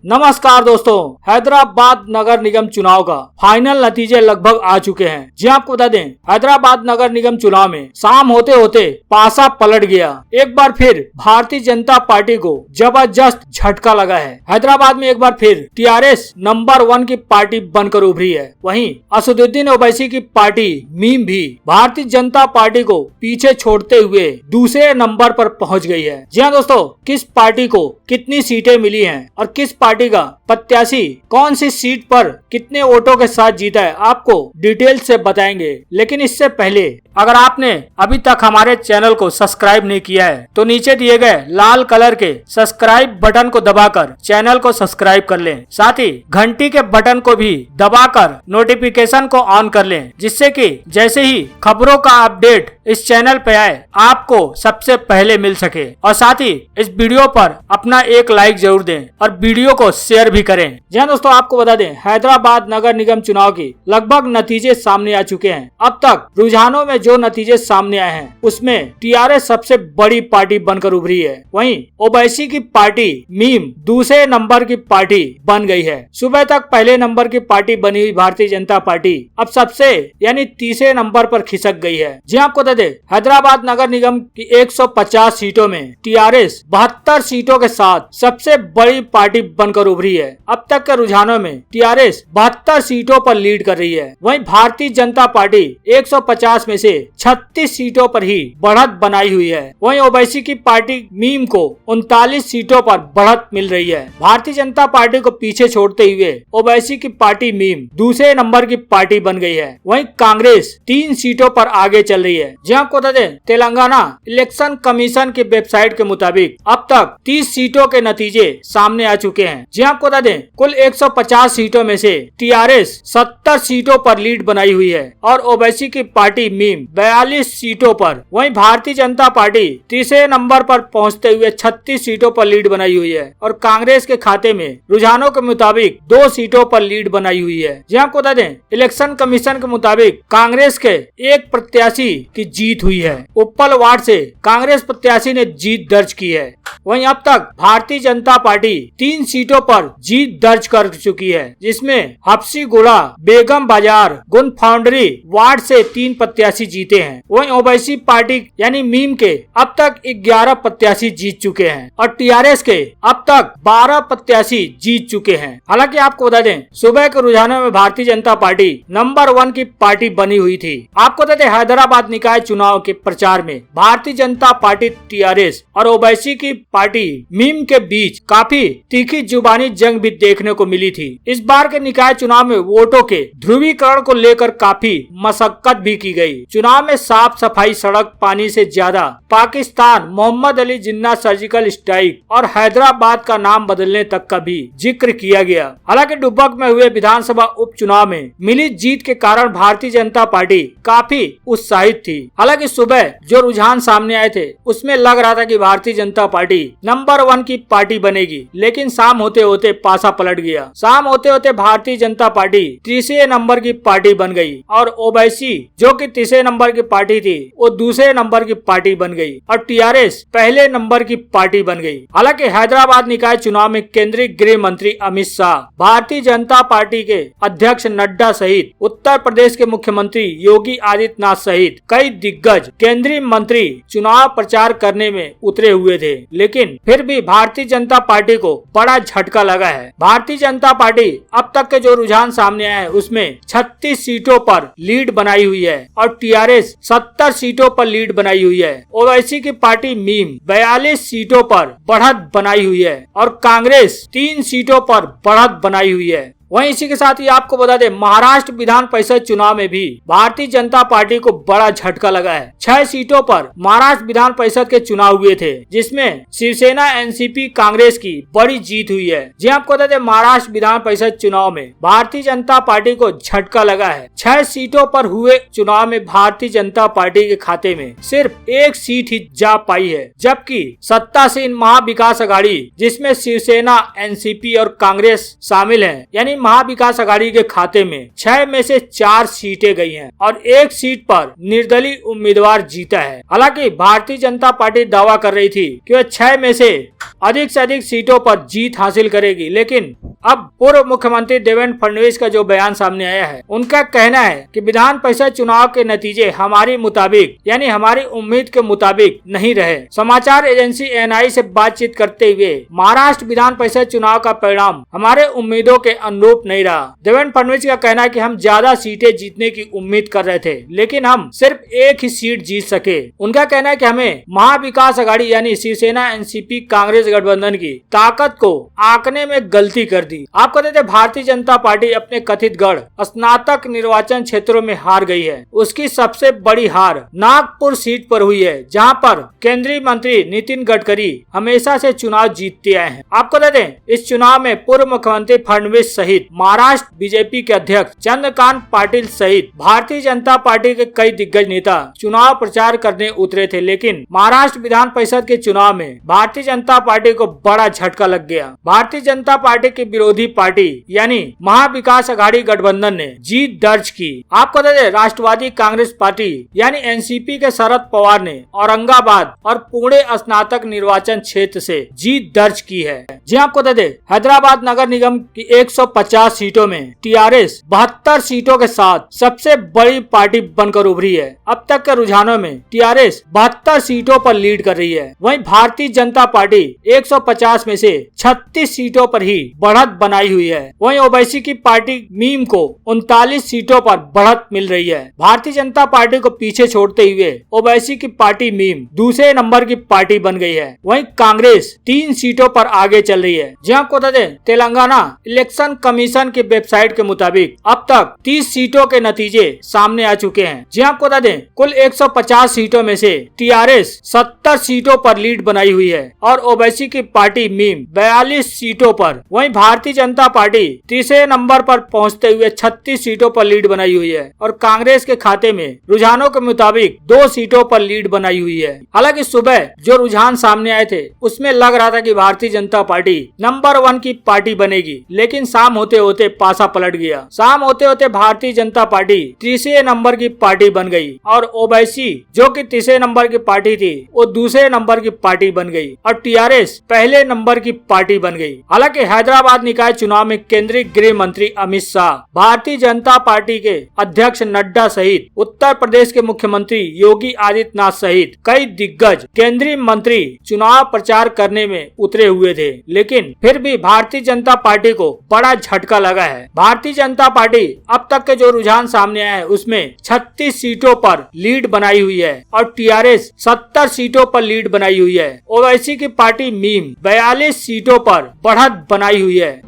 नमस्कार दोस्तों, हैदराबाद नगर निगम चुनाव का फाइनल नतीजे लगभग आ चुके हैं। जी आपको बता दें, हैदराबाद नगर निगम चुनाव में शाम होते होते पासा पलट गया। एक बार फिर भारतीय जनता पार्टी को जबरदस्त झटका लगा है। हैदराबाद में एक बार फिर टीआरएस नंबर 1 की पार्टी बनकर उभरी है। वहीं असदुद्दीन ओवैसी की पार्टी मीम भी भारतीय जनता पार्टी को पीछे छोड़ते हुए दूसरे नंबर पर पहुंच गई है। जी हाँ दोस्तों, किस पार्टी को कितनी सीटें मिली हैं और किस पार्टी का प्रत्याशी कौन सी सीट पर कितने वोटों के साथ जीता है, आपको डिटेल से बताएंगे। लेकिन इससे पहले अगर आपने अभी तक हमारे चैनल को सब्सक्राइब नहीं किया है तो नीचे दिए गए लाल कलर के सब्सक्राइब बटन को दबाकर चैनल को सब्सक्राइब कर लें। साथ ही घंटी के बटन को भी दबाकर नोटिफिकेशन को ऑन कर लें, जिससे कि जैसे ही खबरों का अपडेट इस चैनल पे आए आपको सबसे पहले मिल सके। और साथ ही इस वीडियो पर अपना एक लाइक जरूर दें और वीडियो को शेयर भी करें। जी दोस्तों, आपको बता दें, हैदराबाद नगर निगम चुनाव की लगभग नतीजे सामने आ चुके हैं। अब तक रुझानों में जो नतीजे सामने आए हैं उसमें टीआरएस सबसे बड़ी पार्टी बनकर उभरी है। वहीं ओवैसी की पार्टी मीम दूसरे नंबर की पार्टी बन गई है। सुबह तक पहले नंबर की पार्टी बनी हुई भारतीय जनता पार्टी अब सबसे यानी तीसरे नंबर पर खिसक गई है। जी आपको बता दें, हैदराबाद नगर निगम की 150 सीटों में टीआरएस 72 सीटों के साथ सबसे बड़ी पार्टी बनकर उभरी है। अब तक के रुझानों में टीआरएस 72 सीटों पर लीड कर रही है। वहीं भारतीय जनता पार्टी 150 में से 36 सीटों पर ही बढ़त बनाई हुई है। वहीं ओवैसी की पार्टी मीम को 39 सीटों पर बढ़त मिल रही है। भारतीय जनता पार्टी को पीछे छोड़ते हुए ओवैसी की पार्टी मीम दूसरे नंबर की पार्टी बन गई है। वहीं कांग्रेस 3 सीटों पर आगे चल रही है। जी आपको बता दें, तेलंगाना इलेक्शन कमीशन की वेबसाइट के मुताबिक अब तक 30 सीटों के नतीजे सामने आ चुके हैं। जी आपको बता दें, कुल 150 सीटों में से टीआरएस 70 सीटों पर लीड बनाई हुई है और ओवैसी की पार्टी मीम 42 सीटों पर। वहीं भारतीय जनता पार्टी तीसरे नंबर पर पहुंचते हुए 36 सीटों पर लीड बनाई हुई है और कांग्रेस के खाते में रुझानों के मुताबिक 2 सीटों पर लीड बनाई हुई है। जी आपको बता दें, इलेक्शन कमीशन के मुताबिक कांग्रेस के एक प्रत्याशी की जीत हुई है। उप्पल वार्ड से कांग्रेस प्रत्याशी ने जीत दर्ज की है। वहीं अब तक भारतीय जनता पार्टी 3 सीटों पर जीत दर्ज कर चुकी है, जिसमें हफ्सीगुड़ा, बेगम बाजार, गुन फाउंड्री वार्ड से 3 प्रत्याशी जीते हैं। वहीं ओवैसी पार्टी यानी मीम के अब तक 11 प्रत्याशी जीत चुके हैं और टीआरएस के अब तक 12 प्रत्याशी जीत चुके हैं। हालांकि आपको बता दें, सुबह के रुझानों में भारतीय जनता पार्टी नंबर 1 की पार्टी बनी हुई थी। आपको बता दें, हैदराबाद निकाय चुनाव के प्रचार में भारतीय जनता पार्टी टीआरएस और ओवैसी की पार्टी मीम के बीच काफी तीखी जुबानी जंग भी देखने को मिली थी। इस बार के निकाय चुनाव में वोटों के ध्रुवीकरण को लेकर काफी मशक्कत भी की गई। चुनाव में साफ सफाई, सड़क, पानी से ज्यादा पाकिस्तान, मोहम्मद अली जिन्ना सर्जिकल स्ट्राइक और हैदराबाद का नाम बदलने तक का भी जिक्र किया गया। हालांकि डुब्बक में हुए विधानसभा उपचुनाव में मिली जीत के कारण भारतीय जनता पार्टी काफी उत्साहित थी। हालांकि सुबह जो रुझान सामने आए थे उसमें लग रहा था कि भारतीय जनता पार्टी नंबर 1 की पार्टी बनेगी, लेकिन शाम होते होते पासा पलट गया। शाम होते होते भारतीय जनता पार्टी तीसरे नंबर की पार्टी बन गई और ओवैसी जो कि तीसरे नंबर की पार्टी थी वो दूसरे नंबर की पार्टी बन गई और टीआरएस पहले नंबर की पार्टी बन गई। हालांकि हैदराबाद निकाय चुनाव में केंद्रीय गृह मंत्री अमित शाह, भारतीय जनता पार्टी के अध्यक्ष नड्डा सहित उत्तर प्रदेश के मुख्यमंत्री योगी आदित्यनाथ सहित कई दिग्गज केंद्रीय मंत्री चुनाव प्रचार करने में उतरे हुए थे, लेकिन फिर भी भारतीय जनता पार्टी को बड़ा झटका लगा है। भारतीय जनता पार्टी अब तक के जो रुझान सामने आए हैं उसमें 36 सीटों पर लीड बनाई हुई है और टीआरएस 70 सीटों पर लीड बनाई हुई है। ओवैसी की पार्टी मीम 42 सीटों पर बढ़त बनाई हुई है और कांग्रेस 3 सीटों पर बढ़त बनाई हुई है। वहीं इसी के साथ ही आपको बता दें, महाराष्ट्र विधान परिषद चुनाव में भी भारतीय जनता पार्टी को बड़ा झटका लगा है। 6 सीटों पर महाराष्ट्र विधान परिषद के चुनाव हुए थे, जिसमें शिवसेना, एनसीपी, कांग्रेस की बड़ी जीत हुई है। जी आपको बता दें, महाराष्ट्र विधान परिषद चुनाव में भारतीय जनता पार्टी को झटका लगा है। 6 सीटों पर हुए चुनाव में भारतीय जनता पार्टी के खाते में सिर्फ 1 सीट ही जा पाई है, जबकि सत्तासीन महाविकास अघाड़ी जिसमें शिवसेना, एनसीपी और कांग्रेस शामिल है, यानी महाविकास अघाड़ी के खाते में 6 में से 4 सीटें गई हैं और 1 सीट पर निर्दलीय उम्मीदवार जीता है। हालांकि भारतीय जनता पार्टी दावा कर रही थी कि वह 6 में से अधिक से अधिक सीटों पर जीत हासिल करेगी। लेकिन अब पूर्व मुख्यमंत्री देवेंद्र फडणवीस का जो बयान सामने आया है, उनका कहना है कि विधान परिषद चुनाव के नतीजे हमारी मुताबिक यानी हमारी उम्मीद के मुताबिक नहीं रहे। समाचार एजेंसी एएनआई से बातचीत करते हुए महाराष्ट्र विधान परिषद चुनाव का परिणाम हमारे उम्मीदों के अनुरूप नहीं रहा। देवेंद्र फडणवीस का कहना है कि हम ज्यादा सीटें जीतने की उम्मीद कर रहे थे, लेकिन हम सिर्फ एक ही सीट जीत सके। उनका कहना है कि हमें महाविकास आघाड़ी यानी शिवसेना, एनसीपी, कांग्रेस गठबंधन की ताकत को आंकने में गलती कर दी। आपको देते भारतीय जनता पार्टी अपने कथित गढ़ स्नातक निर्वाचन क्षेत्रों में हार गई है। उसकी सबसे बड़ी हार नागपुर सीट पर हुई है, जहां पर केंद्रीय मंत्री नितिन गडकरी हमेशा से चुनाव जीतते आए हैं। आपको देते इस चुनाव में पूर्व मुख्यमंत्री फडणवीस सहित महाराष्ट्र बीजेपी के अध्यक्ष चंद्रकांत पाटिल सहित भारतीय जनता पार्टी के कई दिग्गज नेता चुनाव प्रचार करने उतरे थे, लेकिन महाराष्ट्र विधान परिषद के चुनाव में भारतीय जनता पार्टी को बड़ा झटका लग गया। भारतीय जनता पार्टी की विरोधी पार्टी यानी महाविकास आघाड़ी गठबंधन ने जीत दर्ज की। आपको बता दें राष्ट्रवादी कांग्रेस पार्टी यानी एनसीपी के शरद पवार ने औरंगाबाद और पुणे स्नातक निर्वाचन क्षेत्र से जीत दर्ज की है। जी आपको बता दें हैदराबाद नगर निगम की 150 सीटों में टीआरएस 72 सीटों के साथ सबसे बड़ी पार्टी बनकर उभरी है। अब तक के रुझानों में टीआरएस 72 सीटों पर लीड कर रही है। वहीं भारतीय जनता पार्टी 150 में से 36 सीटों पर ही बढ़त बनाई हुई है। वहीं ओवैसी की पार्टी मीम को 39 सीटों पर बढ़त मिल रही है। भारतीय जनता पार्टी को पीछे छोड़ते हुए ओवैसी की पार्टी मीम दूसरे नंबर की पार्टी बन गई है। वहीं कांग्रेस 3 सीटों पर आगे चल रही है। जी आपको बता दें तेलंगाना इलेक्शन कमीशन की वेबसाइट के मुताबिक अब तक 30 सीटों के नतीजे सामने आ चुके हैं। जी आपको बता दें कुल 150 सीटों में से टीआरएस 70 सीटों पर लीड बनाई हुई है और ओवैसी की पार्टी मीम 42 सीटों पर, वहीं भारतीय जनता पार्टी तीसरे नंबर पर पहुंचते हुए 36 सीटों पर लीड बनाई हुई है और कांग्रेस के खाते में रुझानों के मुताबिक 2 सीटों पर लीड बनाई हुई है। हालांकि सुबह जो रुझान सामने आए थे उसमें लग रहा था कि भारतीय जनता पार्टी नंबर 1 की पार्टी बनेगी, लेकिन शाम होते होते पासा पलट गया। शाम होते होते भारतीय जनता पार्टी तीसरे नंबर की पार्टी बन गई और ओवैसी जो कि तीसरे नंबर की पार्टी थी वो दूसरे नंबर की पार्टी बन गई और टीआरएस पहले नंबर की पार्टी बन गई। हालांकि हैदराबाद निकाय चुनाव में केंद्रीय गृह मंत्री अमित शाह, भारतीय जनता पार्टी के अध्यक्ष नड्डा सहित उत्तर प्रदेश के मुख्यमंत्री योगी आदित्यनाथ सहित कई दिग्गज केंद्रीय मंत्री चुनाव प्रचार करने में उतरे हुए थे, लेकिन फिर भी भारतीय जनता पार्टी को बड़ा झटका लगा है। भारतीय जनता पार्टी अब तक के जो रुझान सामने आए हैं उसमें 36 सीटों पर लीड बनाई हुई है और टीआरएस 70 सीटों पर लीड बनाई हुई है। ओवैसी की पार्टी मीम 42 सीटों पर बढ़त बनाई हुई है।